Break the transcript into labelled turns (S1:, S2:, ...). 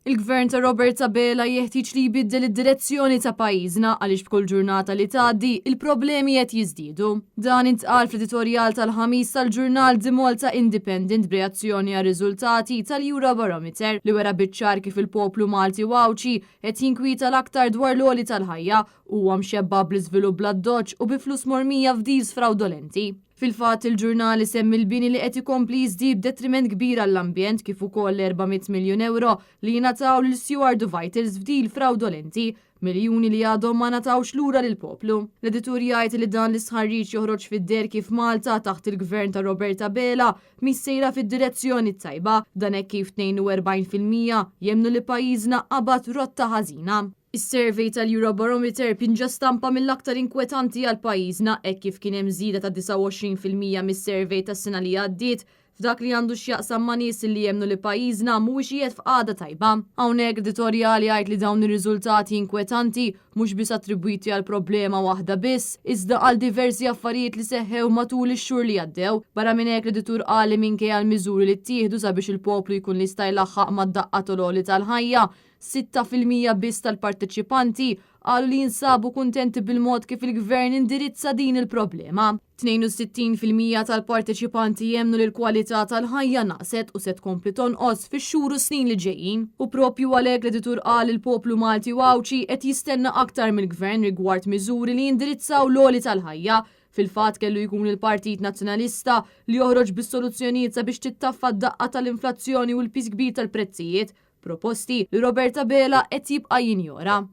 S1: Il-gvern ta' Robert Sabela jeħtieġ li jbiddel id-direzzjoni ta' pajjiżna għaliex b'kull ġurnata li tgħaddi il-problemi qed jiżdiedu. Dan intqal fl-editorjal tal-ħamis tal-ġurnal The Malta Independent b'reazzjoni għar riżultati tal-Eurobarometer li wera biċ-ċar kif il-poplu Malti wawċi qed jinkwita l-aktar dwar l-għoli tal-ħajja huwa mxebba bl-iżvilupp bla-doġġ u bi flus mormija f'deals fraudolenti. Fil-fatt il-ġurnali semmi l-bini li qed ikompli jiżdied detriment kbir għall-ambjent kif ukoll 400 miljun euro li jingħataw lil Stewart Vitals f'deal fraudolenti, miljuni li għadhom ma natawx lura lil poplu. L-editur jgħid li dan l-isħarriġ joħroġ fid-der kif Malta taħt il-gvern ta' Robert Sabela missejra fid-direzzjoni tajba, dan hekk kif 42% jemnu li pajjiżna qabad rotta ħażina. Is-survey tal-Eurobarometer pinġa stampa mill-aktar inkwetanti għal pajjiżna hekk kif kien hemm żieda ta' 29% mis-survey tas-sena li għaddiet f'dak li għandu x'jaqsam ma' nies li jemnu li pajjiżna mhuwiex qiegħed f'qagħda tajba. Hawnhekk editorjali jgħid li dawn ir-riżultati inkwetanti mhux biss attribwiti għal problema waħda biss, iżda għal diversi affarijiet li seħħew matul ix-xhur li għaddew. Barra minn hekk l-editur qal li minkejja l-miżuri li ttieħdu sabiex il-poplu jkun jista' jlaħħaq mad-daqqa tololi tal-ħajja, 6% biss tal-parteċipanti qalu li jinsabu kuntenti bil-mod kif il-gvern indirizza din il-problema. 62% tal-parteċipanti jemnu li l-kwalità tal-ħajja naqset u se tkompli tonqos fix-xhur u snin li ġejjin. U propju għalhekk l-editur qal il-poplu Malti wawċi qed jistenna aktar mill-gvern rigward miżuri li jindirizzaw l-għoli tal-ħajja. Fil-fatt kellu jkun il-Partit Nazzjonalista li joħroġ bis-soluzzjonijiet sabiex tittaffa d-daqqa tal-inflazzjoni u l-piż kbir tal-prezzijiet, proposti li Robert Sabela qed jibqa' jinjora.